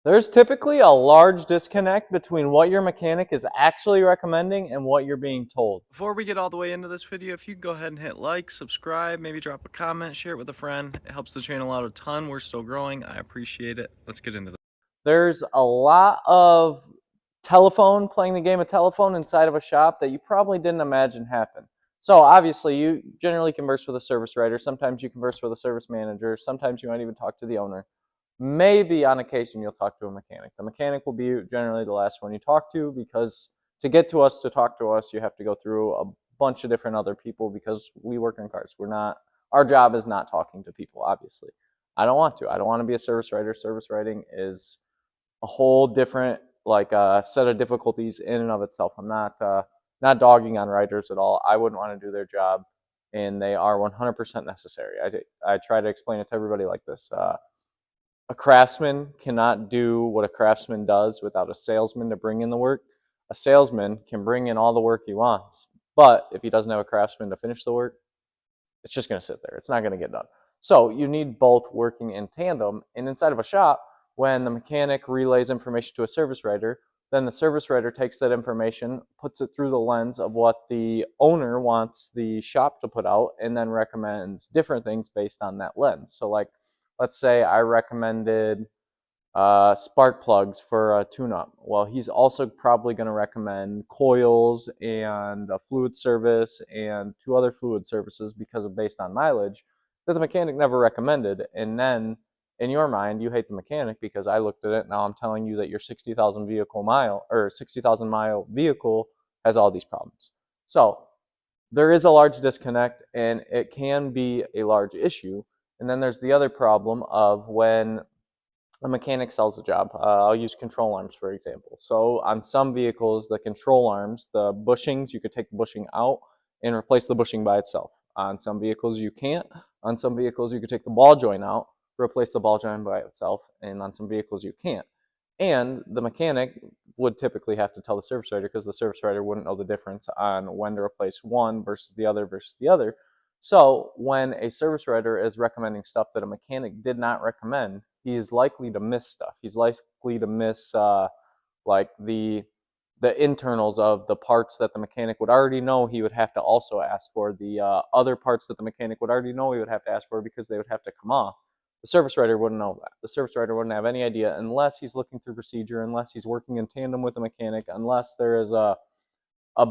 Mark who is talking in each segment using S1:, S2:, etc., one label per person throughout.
S1: There's typically a large disconnect between what your mechanic is actually recommending and what you're being told.
S2: Before we get all the way into this video, if you could go ahead and hit like, subscribe, maybe drop a comment, share it with a friend. It helps the channel out a ton. We're still growing. I appreciate it. Let's get into this.
S1: There's a lot of telephone, playing the game of telephone inside of a shop that you probably didn't imagine happen. So obviously you generally converse with a service writer. Sometimes you converse with a service manager. Sometimes you might even talk to the owner. Maybe on occasion you'll talk to a mechanic. The mechanic will be generally the last one you talk to, because to get to us to talk to us, you have to go through a bunch of different other people because we work on cars. Our job is not talking to people, obviously. I don't want to. I don't want to be a service writer. Service writing is a whole different set of difficulties in and of itself. I'm not dogging on writers at all. I wouldn't want to do their job, and they are 100% necessary. I try to explain it to everybody like this. A craftsman cannot do what a craftsman does without a salesman to bring in the work. A salesman can bring in all the work he wants, but if he doesn't have a craftsman to finish the work, it's just going to sit there. It's not going to get done. So you need both working in tandem. And inside of a shop, when the mechanic relays information to a service writer, then the service writer takes that information, puts it through the lens of what the owner wants the shop to put out, and then recommends different things based on that lens. So, like, let's say I recommended spark plugs for a tune-up. Well, he's also probably going to recommend coils and a fluid service and two other fluid services because of based on mileage that the mechanic never recommended. And then in your mind, you hate the mechanic because I looked at it. Now I'm telling you that your 60,000 mile vehicle has all these problems. So there is a large disconnect, and it can be a large issue. And then there's the other problem of when a mechanic sells a job. I'll use control arms for example. So on some vehicles, the control arms, the bushings, you could take the bushing out and replace the bushing by itself. On some vehicles you can't. On some vehicles you could take the ball joint out, replace the ball joint by itself, and on some vehicles you can't. And the mechanic would typically have to tell the service writer, because the service writer wouldn't know the difference on when to replace one versus the other versus the other. So when a service writer is recommending stuff that a mechanic did not recommend, he is likely to miss stuff. He's likely to miss like the internals of the parts that the mechanic would already know he would have to also ask for, the other parts that the mechanic would already know he would have to ask for because they would have to come off. The service writer wouldn't know that. The service writer wouldn't have any idea unless he's looking through procedure, unless he's working in tandem with the mechanic, unless there is a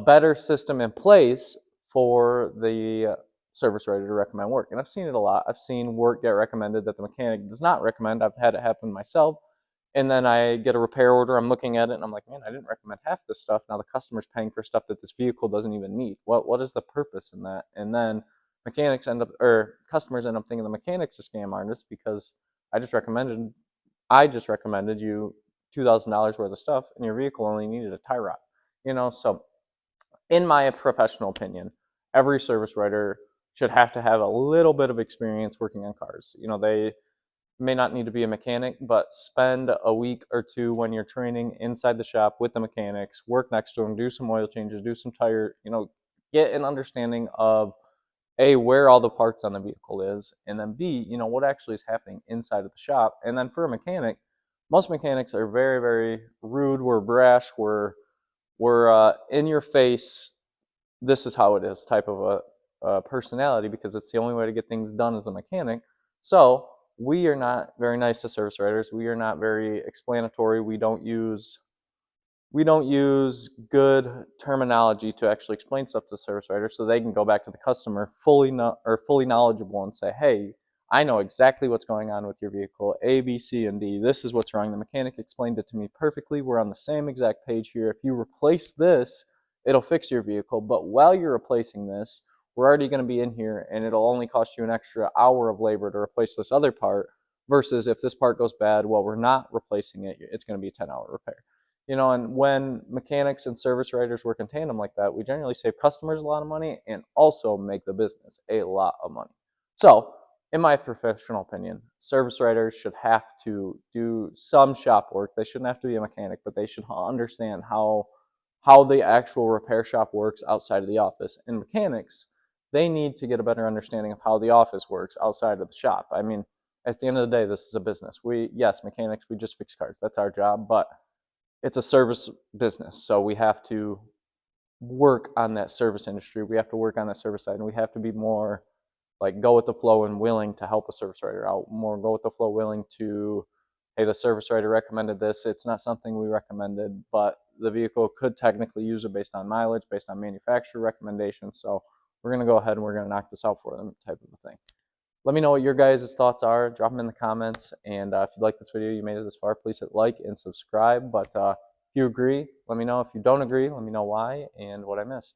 S1: better system in place for the service writer to recommend work. And I've seen it a lot. I've seen work get recommended that the mechanic does not recommend. I've had it happen myself. And then I get a repair order. I'm looking at it and I'm like, man, I didn't recommend half this stuff. Now the customer's paying for stuff that this vehicle doesn't even need. What is the purpose in that? And then customers end up thinking the mechanic's a scam artist because I just recommended you $2,000 worth of stuff and your vehicle only needed a tie rod. So in my professional opinion, every service writer should have to have a little bit of experience working on cars. They may not need to be a mechanic, but spend a week or two when you're training inside the shop with the mechanics, work next to them, do some oil changes, do some tire, get an understanding of A, where all the parts on the vehicle is, and then B, what actually is happening inside of the shop. And then for a mechanic, most mechanics are very, very rude, we're brash, we're in your face, this is how it is type of a personality, because it's the only way to get things done as a mechanic. So we are not very nice to service writers. We are not very explanatory. We don't use good terminology to actually explain stuff to service writers so they can go back to the customer fully knowledgeable and say, hey, I know exactly what's going on with your vehicle, A, B, C, and D. This is what's wrong. The mechanic explained it to me perfectly. We're on the same exact page here. If you replace this, it'll fix your vehicle. But while you're replacing this, we're already going to be in here, and it'll only cost you an extra hour of labor to replace this other part, versus if this part goes bad while we're not replacing it, it's going to be a 10-hour repair. And when mechanics and service writers work in tandem like that, we generally save customers a lot of money and also make the business a lot of money. So, in my professional opinion, service writers should have to do some shop work. They shouldn't have to be a mechanic, but they should understand how the actual repair shop works outside of the office. And mechanics, they need to get a better understanding of how the office works outside of the shop. I mean, At the end of the day, this is a business. Yes, mechanics, we just fix cars. That's our job, but it's a service business. So we have to work on that service industry. We have to work on that service side, and we have to be more like go with the flow and willing to help a service writer out. More go with the flow, willing to, hey, the service writer recommended this. It's not something we recommended, but the vehicle could technically use it based on mileage, based on manufacturer recommendations. So we're going to go ahead and we're going to knock this out for them, type of a thing. Let me know what your guys' thoughts are. Drop them in the comments. And if you like this video, you made it this far, please hit like and subscribe. But if you agree, let me know. If you don't agree, let me know why and what I missed.